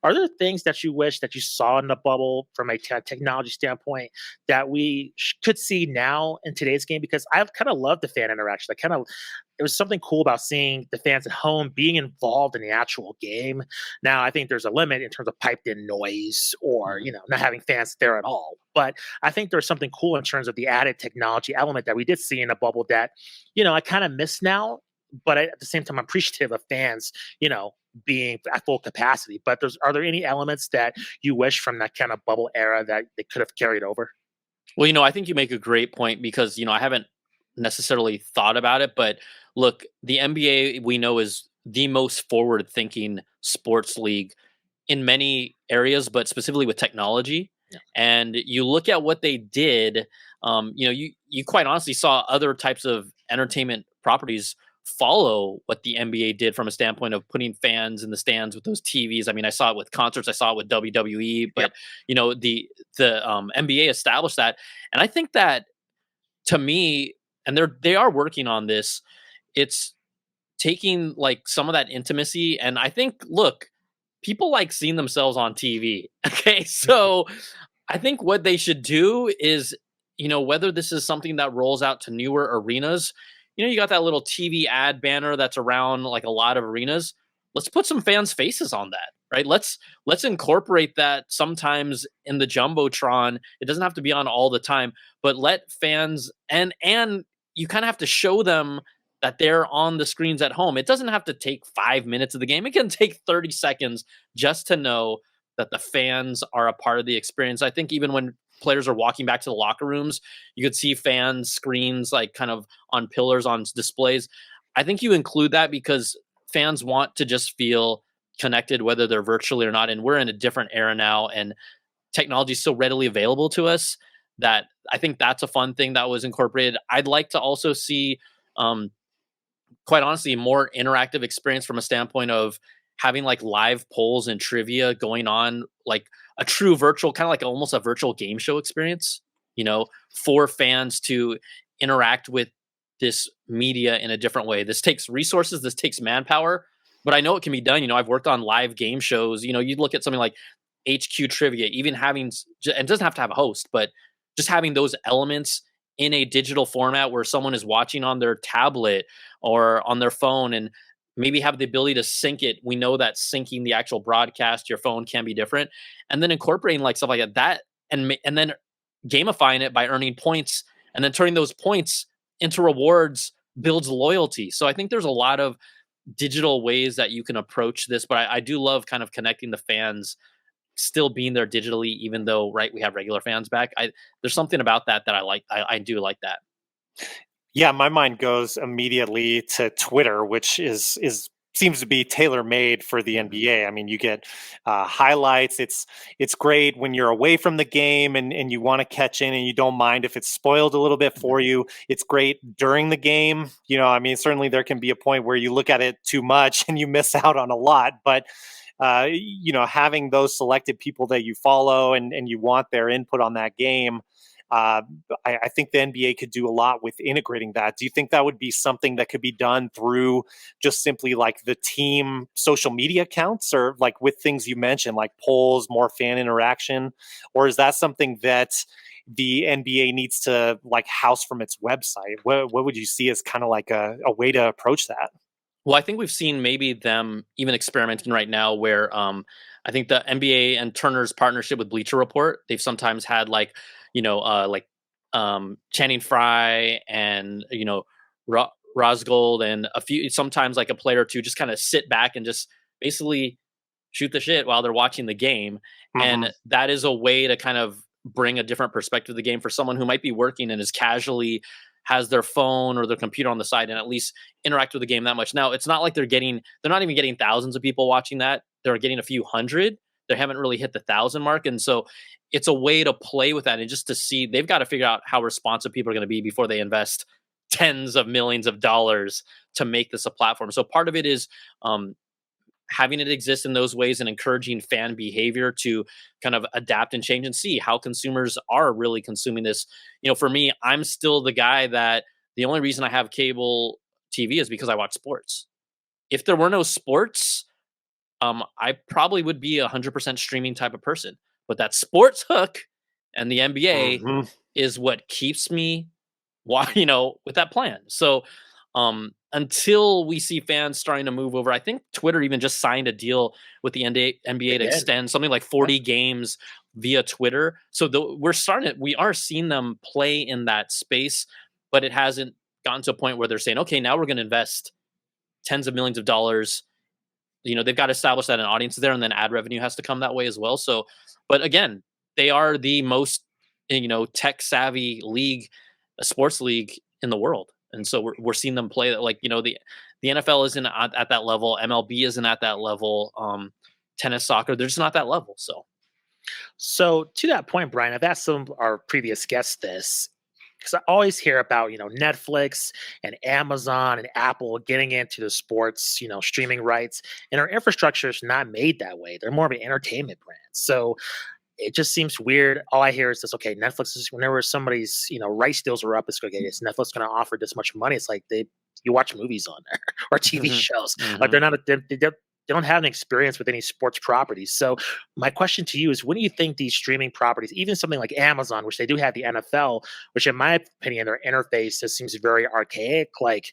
Are there things that you wish that you saw in the bubble from a technology standpoint that we could see now in today's game? Because I've kind of loved the fan interaction. I kind of There was something cool about seeing the fans at home being involved in the actual game. Now, I think there's a limit in terms of piped in noise or, Mhm. not having fans there at all. But I think there's something cool in terms of the added technology element that we did see in a bubble that, I kind of miss now. But at the same time, I'm appreciative of fans, being at full capacity. But are there any elements that you wish from that kind of bubble era that they could have carried over? Well, I think you make a great point because, I haven't necessarily thought about it, but look, the NBA we know is the most forward thinking sports league in many areas, but specifically with technology. Yeah. And you look at what they did, you quite honestly saw other types of entertainment properties follow what the NBA did from a standpoint of putting fans in the stands with those TVs. I mean, I saw it with concerts, I saw it with WWE, Yep. but the NBA established that, and I think that to me, and they are working on this. It's taking like some of that intimacy, and I think, look, people like seeing themselves on TV. Okay, so I think what they should do is, whether this is something that rolls out to newer arenas, you got that little TV ad banner that's around like a lot of arenas. Let's put some fans' faces on that, right? Let's incorporate that sometimes in the jumbotron. It doesn't have to be on all the time, but let fans and you kind of have to show them that they're on the screens at home. It doesn't have to take 5 minutes of the game. It can take 30 seconds just to know that the fans are a part of the experience. I think even when players are walking back to the locker rooms, you could see fan screens like kind of on pillars on displays. I think you include that because fans want to just feel connected whether they're virtually or not, and we're in a different era now, and technology is so readily available to us that I think that's a fun thing that was incorporated. I'd like to also see um, quite honestly, a more interactive experience from a standpoint of having like live polls and trivia going on, like a true virtual, kind of like almost a virtual game show experience, for fans to interact with this media in a different way. This takes resources, this takes manpower, but I know it can be done. I've worked on live game shows. You look at something like HQ trivia, even having, and it doesn't have to have a host, but just having those elements in a digital format where someone is watching on their tablet or on their phone and maybe have the ability to sync it. We know that syncing the actual broadcast, your phone can be different. And then incorporating like stuff like that and then gamifying it by earning points and then turning those points into rewards builds loyalty. So I think there's a lot of digital ways that you can approach this, but I do love kind of connecting the fans still being there digitally, even though, right, we have regular fans back. There's something about that I like. I do like that. Yeah, my mind goes immediately to Twitter, which is seems to be tailor made for the Mhm. NBA. I mean, you get highlights. It's great when you're away from the game and you want to catch in and you don't mind if it's spoiled a little bit Mhm. for you. It's great during the game. I mean, certainly there can be a point where you look at it too much and you miss out on a lot. But having those selected people that you follow and you want their input on that game, uh, I think the NBA could do a lot with integrating that. Do you think that would be something that could be done through just simply like the team social media accounts, or like with things you mentioned, like polls, more fan interaction? Or is that something that the NBA needs to like house from its website? What would you see as kind of like a way to approach that? Well, I think we've seen maybe them even experimenting right now where I think the NBA and Turner's partnership with Bleacher Report, they've sometimes had like Channing Frye and Rosgold and a few sometimes like a player or two just kind of sit back and just basically shoot the shit while they're watching the game. Hmm. And that is a way to kind of bring a different perspective to the game for someone who might be working and is casually has their phone or their computer on the side and at least interact with the game that much. Now, it's not like they're not even getting thousands of people watching that. They're getting a few hundred. They haven't really hit the 1,000 mark. And so it's a way to play with that and just to see they've got to figure out how responsive people are going to be before they invest tens of millions of dollars to make this a platform. So part of it is having it exist in those ways and encouraging fan behavior to kind of adapt and change and see how consumers are really consuming this. For me, I'm still the guy that the only reason I have cable TV is because I watch sports. If there were no sports, I probably would be 100% streaming type of person. But that sports hook and the NBA Hmm. is what keeps me, why with that plan. So until we see fans starting to move over, I think Twitter even just signed a deal with the They NBA to did. extend something like Yeah. 40 games via Twitter. So we are seeing them play in that space, but it hasn't gotten to a point where they're saying, okay, now we're going to invest tens of millions of dollars. They've got to establish that an audience is there, and then ad revenue has to come that way as well. So, but again, they are the most tech savvy league, a sports league in the world, and so we're seeing them play that. Like the NFL isn't at that level, MLB isn't at that level, tennis, soccer, they're just not that level. So So to that point, Brian, I've asked some of our previous guests this because I always hear about Netflix and Amazon and Apple getting into the sports streaming rights, and our infrastructure is not made that way. They're more of an entertainment brand. So it just seems weird. All I hear is this: okay, Netflix is whenever somebody's rights deals are up, it's okay. Is Netflix going to offer this much money? It's like you watch movies on there or TV hmm shows. Like hmm they're not they don't have an experience with any sports properties. So my question to you is, when do you think these streaming properties, even something like Amazon, which they do have the NFL, which in my opinion their interface just seems very archaic, like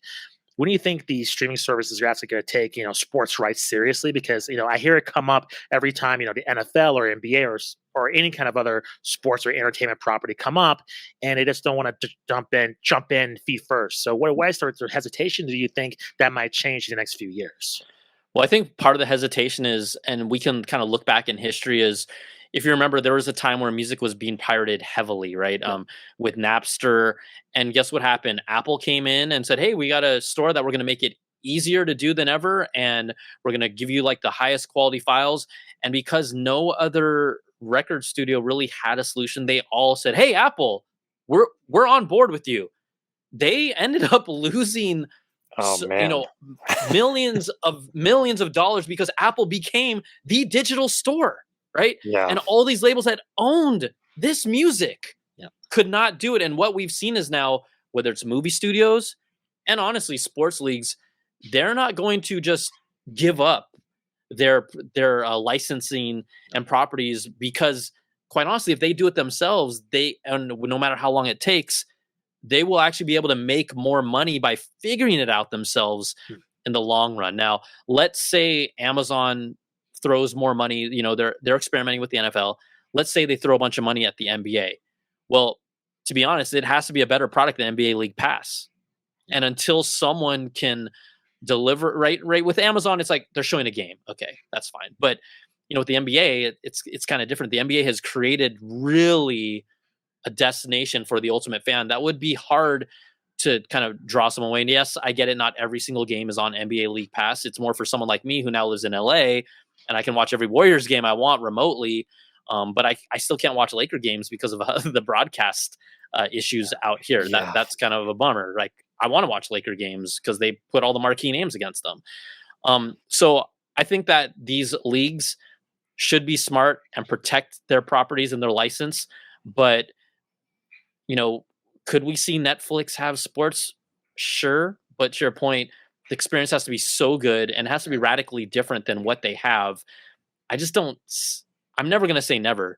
when do you think these streaming services are actually going to take, sports rights seriously? Because I hear it come up every time, the NFL or NBA or any kind of other sports or entertainment property come up, and they just don't want to jump in feet first. So, why is there hesitation? Do you think that might change in the next few years? Well, I think part of the hesitation is, and we can kind of look back in history, is if you remember, there was a time where music was being pirated heavily, right? Yeah. With Napster. And guess what happened? Apple came in and said, hey, we got a store that we're going to make it easier to do than ever. And we're going to give you like the highest quality files. And because no other record studio really had a solution, they all said, hey, Apple, we're on board with you. They ended up losing Oh man. millions of dollars because Apple became the digital store, right? Yeah. And all these labels that owned this music Yeah. could not do it. And what we've seen is now, whether it's movie studios and honestly sports leagues, they're not going to just give up their licensing and properties, because quite honestly, if they do it themselves, and no matter how long it takes, they will actually be able to make more money by figuring it out themselves Hmm. in the long run. Now, let's say Amazon throws more money, they're experimenting with the NFL. Let's say they throw a bunch of money at the NBA. Well, to be honest, it has to be a better product than NBA League Pass. Yeah. And until someone can deliver right with Amazon, it's like they're showing a game. Okay, that's fine. But with the NBA, it's kind of different. The NBA has created really a destination for the ultimate fan that would be hard to kind of draw someone away. And yes, I get it. Not every single game is on NBA League Pass. It's more for someone like me who now lives in LA and I can watch every Warriors game I want remotely. But I still can't watch Laker games because of the broadcast issues out here. Yeah. That's kind of a bummer. Like I want to watch Laker games because they put all the marquee names against them. So I think that these leagues should be smart and protect their properties and their license. But you know, could we see Netflix have sports? Sure, but to your point, the experience has to be so good and it has to be radically different than what they have. I just don't. I'm never going to say never,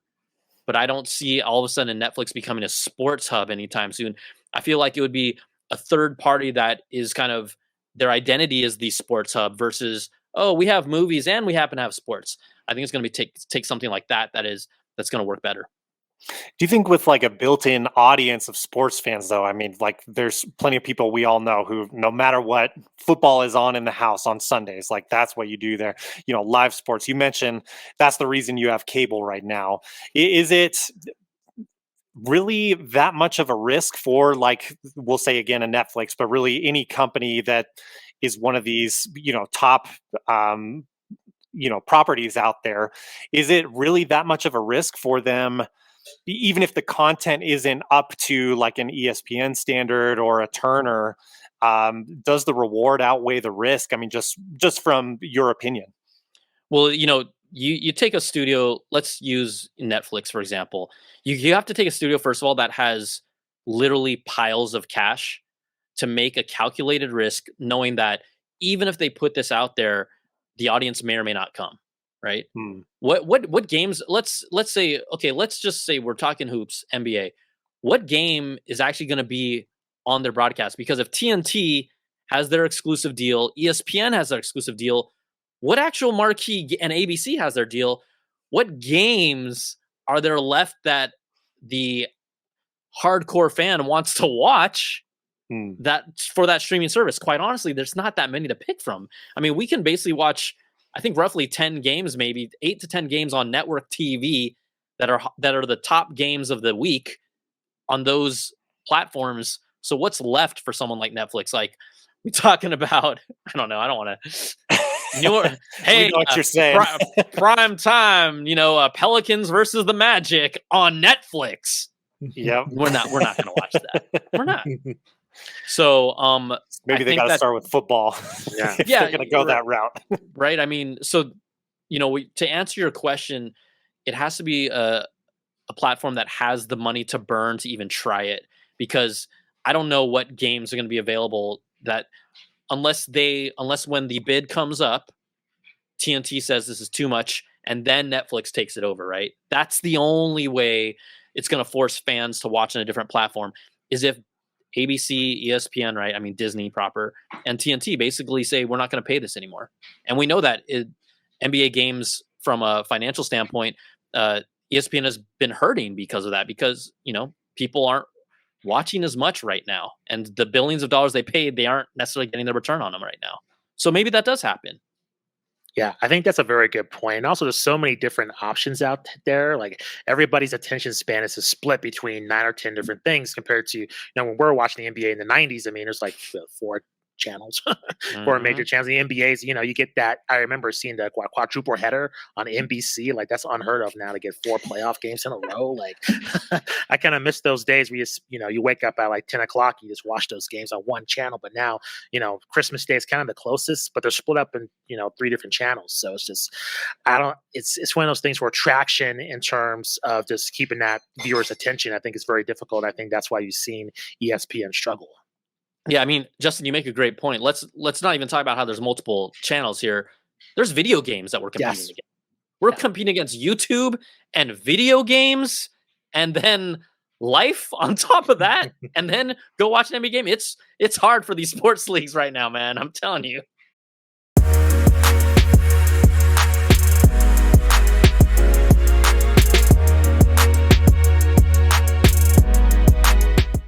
but I don't see all of a sudden Netflix becoming a sports hub anytime soon. I feel like it would be a third party that is kind of their identity is the sports hub versus, oh, we have movies and we happen to have sports. I think it's going to be take something like that's going to work better. Do you think with like a built-in audience of sports fans though, I mean, like there's plenty of people we all know who no matter what football is on in the house on Sundays, like that's what you do there. Live sports. You mentioned that's the reason you have cable right now. Is it really that much of a risk for, like, we'll say again a Netflix, but really any company that is one of these, top um properties out there? Is it really that much of a risk for them, even if the content isn't up to like an ESPN standard or a Turner? Does the reward outweigh the risk? I mean, just from your opinion. Well, you take a studio, let's use Netflix for example. You have to take a studio first of all that has literally piles of cash to make a calculated risk, knowing that even if they put this out there, the audience may or may not come, right? Hmm. What games? Let's say, okay, let's just say we're talking hoops, NBA. What game is actually going to be on their broadcast? Because if TNT has their exclusive deal, ESPN has their exclusive deal, what actual marquee and ABC has their deal? What games are there left that the hardcore fan wants to watch Hmm. that for that streaming service? Quite honestly, there's not that many to pick from. I mean, we can basically watch, I think, roughly 10 games, maybe 8 to 10 games on network TV that are the top games of the week on those platforms. So what's left for someone like Netflix? Like, we talking about, I don't know, I don't want to We hey, know what you're saying. prime time, Pelicans versus the Magic on Netflix. Yep. We're not going to watch that. We're not. So, Maybe I they think got to that, start with football. Yeah. If yeah, they're going to go that route. right. I mean, so, to answer your question, it has to be a platform that has the money to burn to even try it, because I don't know what games are going to be available that unless when the bid comes up, TNT says this is too much and then Netflix takes it over, right? That's the only way it's going to force fans to watch on a different platform, is if ABC, ESPN, right? I mean, Disney proper, and TNT basically say, we're not going to pay this anymore. And we know that NBA games, from a financial standpoint, ESPN has been hurting because of that, because, people aren't watching as much right now. And the billions of dollars they paid, they aren't necessarily getting the return on them right now. So maybe that does happen. Yeah, I think that's a very good point. And also, there's so many different options out there. Like everybody's attention span is split between 9 or 10 different things compared to, when we're watching the NBA in the 90s. I mean, there's like 4 channels, 4 major Mhm. channels. The NBA's, you get that. I remember seeing the quadruple header on NBC. Like that's unheard of now to get 4 playoff games in a row. Like I kind of miss those days where you wake up at like 10 o'clock, you just watch those games on one channel. But now, Christmas Day is kind of the closest, but they're split up in, 3 different channels. So it's just, it's one of those things where traction in terms of just keeping that viewer's attention, I think is very difficult. I think that's why you've seen ESPN struggle. Yeah, I mean, Justin, you make a great point. Let's not even talk about how there's multiple channels here. There's video games that we're competing Yes. against. We're Yeah. competing against YouTube and video games, and then life on top of that, and then go watch an NBA game. It's hard for these sports leagues right now, man. I'm telling you.